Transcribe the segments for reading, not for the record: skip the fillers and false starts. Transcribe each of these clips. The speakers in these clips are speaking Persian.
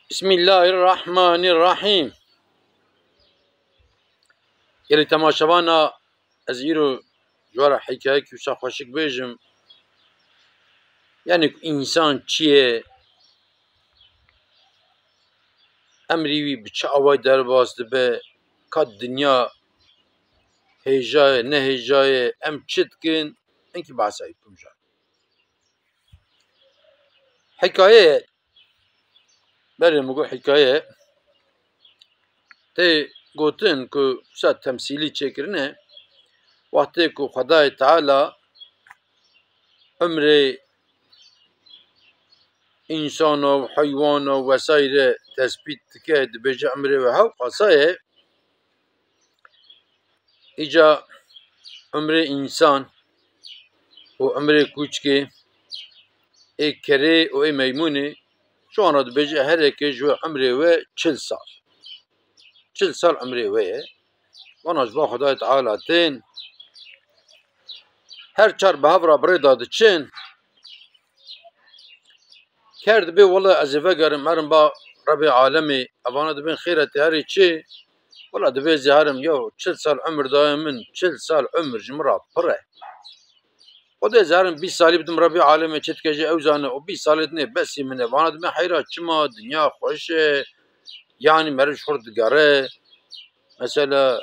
بسم الله الرحمن الرحیم. یلی تماشاوانا از ایرو جوارا حکایه که وشا خوشک بیجم، یعنی انسان چیه، امریوی بچه آوای در باز دبه، کاد دنیا هیجای نه هیجای ام چید کن، اینکی بحثایی کنجا حکایه بله مگو حکایه تی گوتن که سا تمثیلی چکرنه وقتی که خدای تعالی عمر انسان و حیوان و وسایل تثبیت که دبیجه عمر و هاو قصایه ایجا عمر انسان و عمر کوچکی ای کره و ای میمونه شو انا دبیجه هر که جو عمر و 40 سال عمر و وانا جوا خدای تعالی تین هر چار به هفرا بری داده چین کرد بی والله از وگرم مرم با رب عالمی اوانا دبین خیرت هری چی والله دبی زهرم یو 40 سال عمر دایم من 40 سال عمر جمرا پره خدا زهرم 20 سالی بدم رب عالمی چت کجی اوزانه و 20 سالت نه بسی منه وانا دبین حیرت چما دنیا خوشه یعنی مرش خورد گره مثلا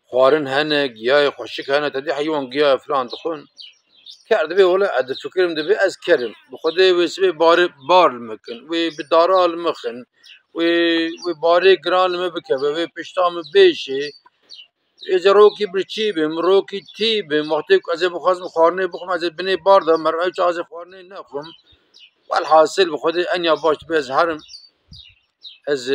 خوارن هنه گیاه خوشک هنه تدی حیوان گیاه فلان دخون کرد بی ولی اد فکرم دبی از کرم بخدا ویسبی بار مکن وی بدارال مخن وی باری گران مبکه وی پشتام بیشی ایجا روکی برچی بیم روکی تی بیم وقتی از بخوازم خوارنه بخوام از بنی بار دارم مرموی چه از خوارنه نخوام والحاصل بخدا انیا باش دبی از هرم از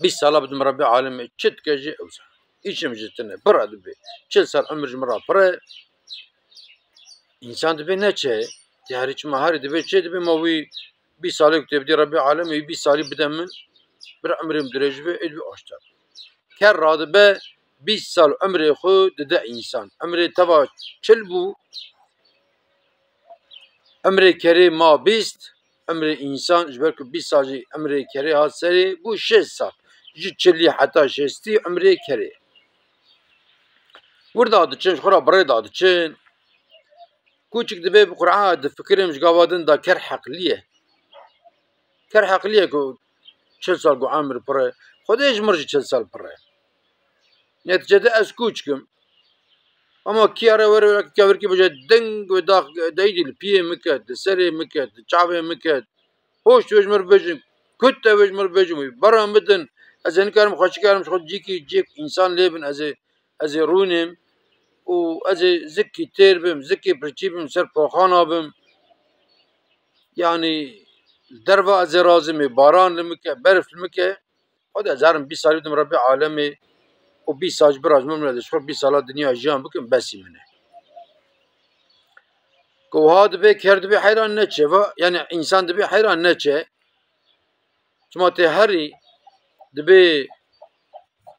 20 ساله بدم ربی عالمی چت کجی اوزا ایچم جتنه برا دبی 40 سال عمر جمرا برا انسان دبی نچه دیاری چما هری دبی چه دبی ما وی 20 ساله کتب دی ربی عالمی 20 سالی بدم من بر عمرم درج به ادبی آشتر کر راد به 20 سال عمر خود ده انسان عمر توا چل بو عمر کری ما 20 عمر انسان جبر که 20 سال عمر کری هات سری بو 6 سال جی چلی حتی 60 عمر کری ورد داد چن خورا برای داد چن کوچک دبی بقرآن د فکرم جوادن دا کر حقلیه کو 40 سال گو عمر پره خودش مرج 40 سال پره نتیجه از کوچکم اما کیاره ور که ورکی بجه دنگ و داغ دایدیل پیه مکد سری مکد چاوه مکد هوش وجمر بجم کت وجمر بجم برام بدن از این کارم خوشی کارم خود جیک انسان لیبن از رونم و از زکی تیر بم زکی پرچی بم سر پاخانا بم یعنی دروا از رازمی باران لمکه برف لمکه خود از هرم 20 سالی دم رب عالمی و 20 سال براز مملکت شخص 20 سال دنیا جان بکن بسی منه که هاد به کرد به حیران نچه و یعنی انسان دبی حیران نچه چما ته هری دبی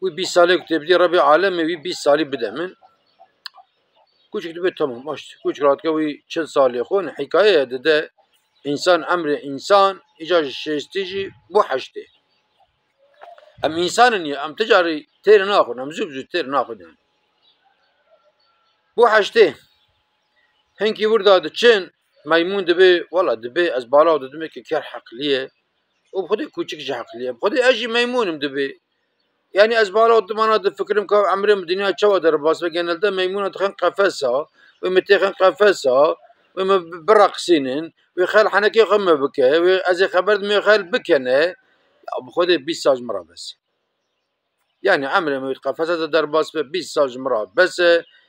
وی 20 سالی کتب دی رب عالمی وی 20 سالی بده من کوچک دبی تمام باش کوچک رات که وی 40 سالی خون حکایه ده انسان امر انسان ایجاج شستیجی بو حشته ام انسان نیه ام تجاری تیر ناخون ام زوب تیر ناخون بو حشته هنکی ورده چن میمون دبی والا دبی از بالا دادم که کر حقلیه و خودی کوچک جه حقلیه خودی اجی میمونم دبی یعنی از بالا دمانا د فکرم که عمرم دنیا چوا در باس و گنلده میمون تخن قفسها و متخن قفسها و برقصینن و خال حنکی خم بکه و از خبر می خال بکنه خودی 20 سال مرا بس یعنی عمرم قفسه در باس به 20 سال مرا بس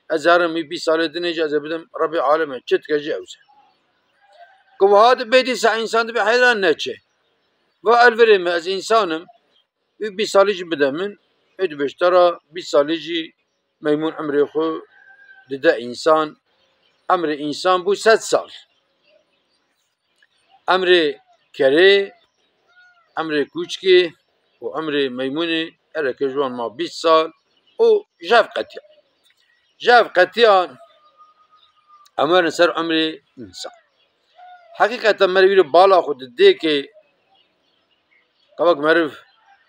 از هرم 20 سال دنیا از بدم ربی عالم چت کجی اوسه که هاد بدی سع انسان به حیران نچه و الورم از انسانم 20 سالی جی بدم من اد بشترا 20 سالی جی میمون عمر خو ده انسان عمر انسان بو 100 سال عمر کری عمر کوچکی و عمر میمونی ارکه جوان ما 20 سال و جاف قطیان امر سر عمر انسان حقیقتا مروی بالا خود ده که کاوک مرف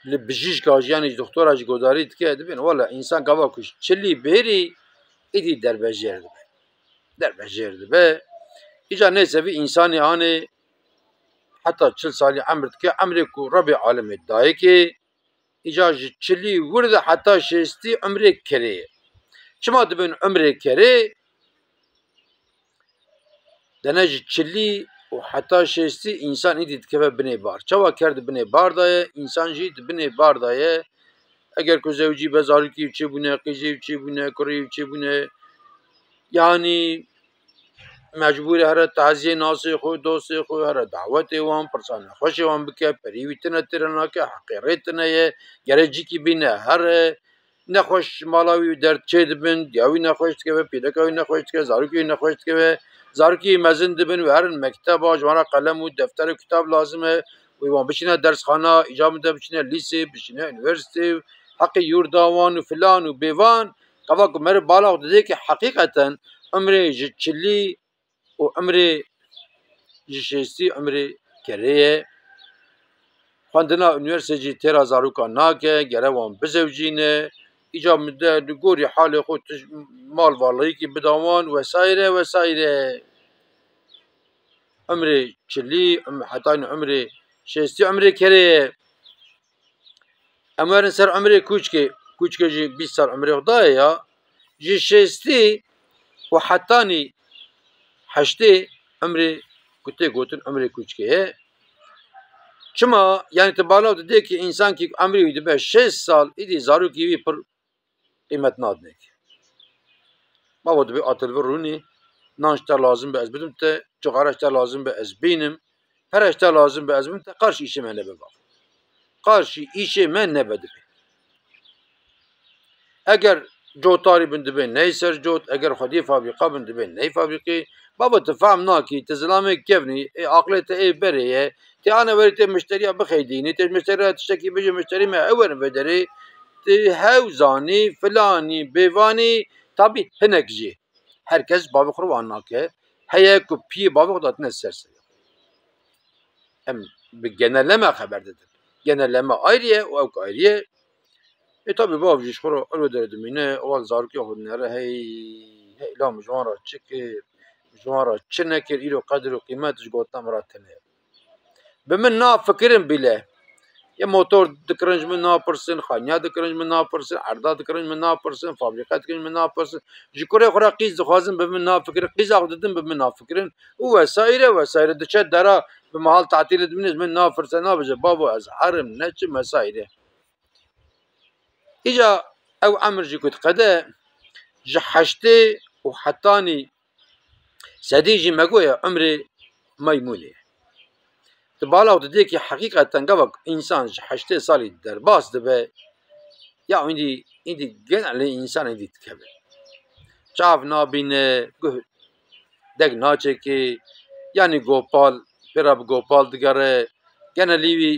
لبجیش کاج یعنی دکتر اج گوداری که دبین والا انسان کاوکش چلی بری ایدی در به ایجا نسه وی انسانی آنی حتی 40 سالی عمرت که عمری کو رب عالم دایی که ایجا چلی ورد حتی شستی عمری کری چما دبین عمری کری دنج چلی و حتی شستی انسان ایدید که بنی بار چوا کرد بنی بار دایه انسان جید بنی بار دایه اگر کو زوجی بزاری کی چه بونه قیزی چه بونه کری چه بونه یعنی مجبور هر تعزیه ناسی خو دوستی خو هر دعوت وام پرسان خوش وام بکه پریویتنه ترنا که حقیقتنه گرجی کی بینه هر نخوش مالاوی در چه دبن دیاوی نخوش که پیدکاوی نخوش که زاروکی نخوش که زاروکی مزن دبن و هر مکتب جوانا قلم و دفتر و کتاب لازمه و وام بشینه درس خانه اجازه ده بشینه لیسه بشینه یونیورسیتی حق یورداوان و فلان و بیوان قواک مر بالا ده که حقیقتا عمر چلی و عمر جشستی عمر کریه خواندنا یونیورسیتی تیرا زاروکا ناکه گره وان بزوجینه ایجا مده گوری حال خود مال والایی که بداوان وسایره عمر چلی حتی عمر شستی عمر کریه امرن سر عمر کوچکه جی 20 سال عمر خدای یا جشستی و حتی هشته عمر کته گوتن عمر کوچکه چما یعنی تبالا ده که انسان کی عمری ویده به 6 سال ایدی زارو کیوی پر قیمت نادنه کی ما ود به اتل رونی نانشتا لازم به از بدم ته چقارشتا لازم به از بینم هرشتا لازم به از بدم ته قارش ایشه من نبه قارشی ایشه من نبه اگر جوتاری بنده به نی سر جوت اگر خودی فابریقه بنده به نی فابریقی بابا تفهم ناکی تزلامه کفنی عقلت ای بریه تی آنها وری تی مشتری بخیدینی تی مشتری تشکی بجی مشتری ما اول وداری تی هوزانی فلانی بیوانی tabi hinekji herkes bavê xwe anake heye ku piyê bavê xwe datine ser em bi genelleme xeber didin genelleme ayrıye û ew ayrıye tabi bav jî ji xwe re elbê derdimîne wal zarokê xwe dinêre hey la min ji wan re çi kir ji wan re çi nekir îro qedir û qîmet ji gotina min re tune bi min nafikirin bîle ya motor dikirin ji min napirsin xaniya dikirin ji min napirsin erda dikirin ji min napirsin fabrîqe dikirin ji min napirsin ji kurê xwe re qîz dixwazin bi min nafikirin qîza xwe didin bi min nafikirin û wesaîre diçe dera bi mahal tetîlê dimîne ji min nafirse nabêje babo ez herim neçim wesaîre îca ew emir jî ku diqede ji heştê û hetanî sedî jî me goya emrê meymûnê di bala didê ki heqîqeten gavek însan ji heştê salî derbas dibe ya îdî genelê însan îdî dikeve çav nabîne guh deng naçekê yanî gopal pêra bi gopal digere genelî wî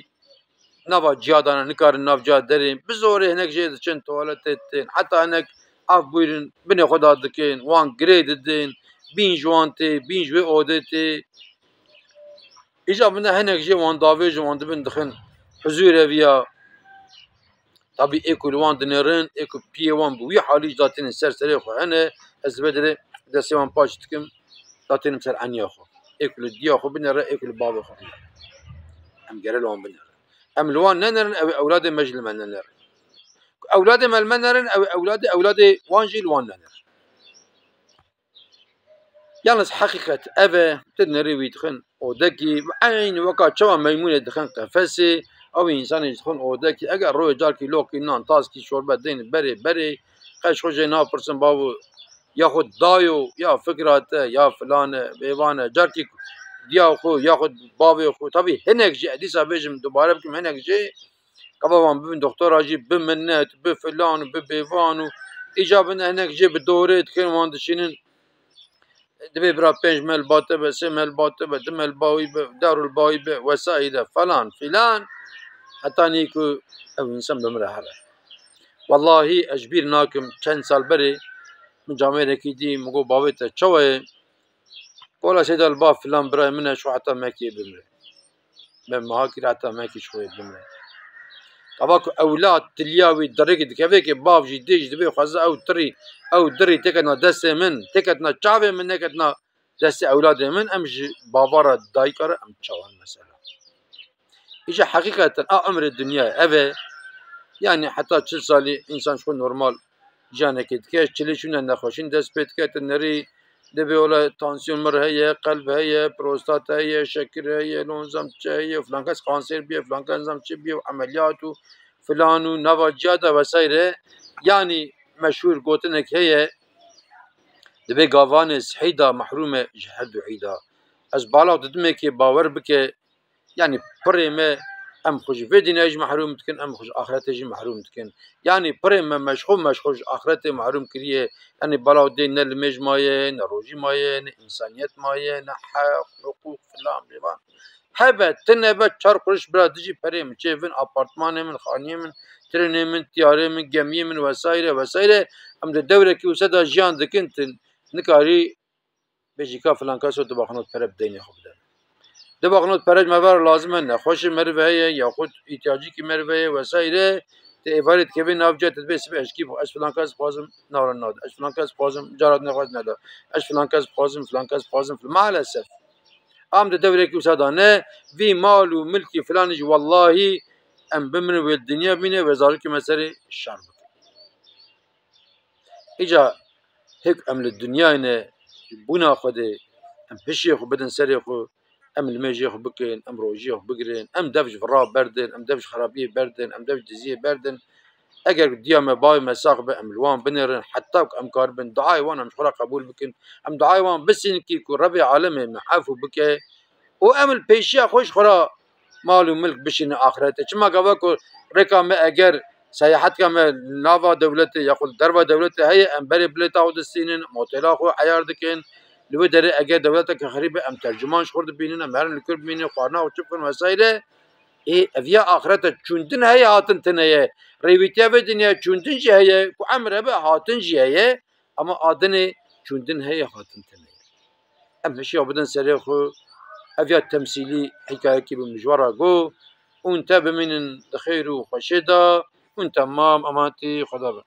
nava ciyadan nikarin navciya derê bi zorê hinek jê diçin tuwaletê tên heta hinek av bûyîrin binê xwe da dikin wan girê didin bîn ji wan tê bîn ji wê odê tê îca min de hinek jê wan davê ji wan dibin dixin huzûrê viya tabi ê ku li wan dinêrin ê ku piyê wan bi wî halî jî datînin ser serê xwe hene ez vê derê destê wan paş dikim datînim ser eniya xwe ê ku li diya xwe binêre ê ku li bavê xwe binêre em gere li wan binêrin em li wan nenerin ew ê ewladê me jî li me nenerin ewladê me li me nerin ew ê ewladê wan jî li wan nenerin yalnız heqîqet ev e tu dinêrî wî dixin odekî eyn weka çawa meymûnê dixin qefesê ew însanê jî dixin odekî eger royê carkî lokî nan taskî şorbe tên berê qeş xwe jê napirsin bavo ya xwe dayo ya fikra te ya filan e bêvan e carkî diya xwe ya xwe bavê xwe tabi hinek jî dîsa bêjim dubare bikim hinek jê qeva wan bibin doktora jî bi minnet bi filan û bi bêvan û îca bin hinek jê bi dorê dikin wan dişînin divê bira 5 melba te be 3 melba te be 2 melba wî be darulbawî be wesaîre falan filan hetanî ku ew însan bimire here wallahî ez ji bîr nakim çend sal berê min camêrekî dî min got bavê te çawa ye gola sêda li ba filan birayê min e şu heta mekî bimire me meha kir heta mekî ji xwe bimire أباكو أولاد تلياوي دريك دكافيك بافجي ديج دبي خزا أو دري تكتنا دست من تكتنا شعبي من نكتنا دست أولاد من أمج بابارا دايكر أم تشاوان مثلا إيجا حقيقة عمر الدنيا أبي يعني حتى 40 سالي إنسان شكون نورمال جانك تكاش تشلي شنو نخوشين دست بيت كات النري دبي ولا تانسيون مر هي قلب هي بروستات هي شكر هي لونزم هي فلان كاس كانسر بيه فلان كاس نظام بيه وعمليات فلان ونوا جاده وسيره يعني مشهور قوتنك هي دبي قافان صحيدا محرومه جهد وعيدا از بالا ددمك باور بك يعني بريمه ام خوش في دنياج محروم تكن ام خوش اخرتي محروم تكن يعني بريمه مشخوش اخرتي محروم كريه يعني بلاو دين المج مايه نروجي مايه انسانيت مايه حق حقوق فلان بيبان هبه تنبه چار قرش برا دجي بريم چيفن ابارتمان من خانيه من ترنه من تياره من گميه من وسايره ام د دوره کی وسدا جان دكنتن نكاري بيجيكا فلان كاسو دباخنوت فرب ديني خبدن دباغنوت پرج مبر لازمه نه خوش مروه یا خود احتیاجی کی مروه وسایره ته ایوارد که به نافجه تدبیس به اشکی اش فلان کس خوازم نارن ناد اش فلان کس خوازم جرات نخواز ندا اش فلان کس خوازم فلان کس خوازم مالسف ام ده دوره کی وسادانه وی مال و ملکی فلانج والله ام بمن و الدنيا بینه وزارت کی مسری شر اجا هيك ام الدنيا نه بنا خده ام بشي خو بدن سري خو ام الميجي خو بكين ام روجي خو بقرين ام دفج فراب بردن ام دفج خرابيه بردن ام دفج دزيه بردن اگر ديما باي مساق ام الوان بنرن حتى ام كاربن دعاي وانا مش خرا قبول بكن ام دعاي وان بس انكي كو ربي عالمي محافو بك وام البيشي خوش خرا مال وملك بشين اخرته كما قباكو رقم اگر سياحت كما نافا دولتي يقول دربا دولتي هي ام بري بليتا ود السنين موتيلا خو عيار دكين لو دري اگر دولتك خريبه ام ترجمان شخور بيننا مهرن الكل بيني قارنا وشوفن وسائل اي افيا اخرته چوندن هي هاتن تنيه ريبيتيا بدنيا چوندن جي هي كو عمره به هاتن جي هي اما ادني چوندن هي هاتن تنيه ام شي بدن سريخو افيا تمثيلي حكايه كي بمجوره جو وانت بمن خير وخشده وانت مام اماتي خدا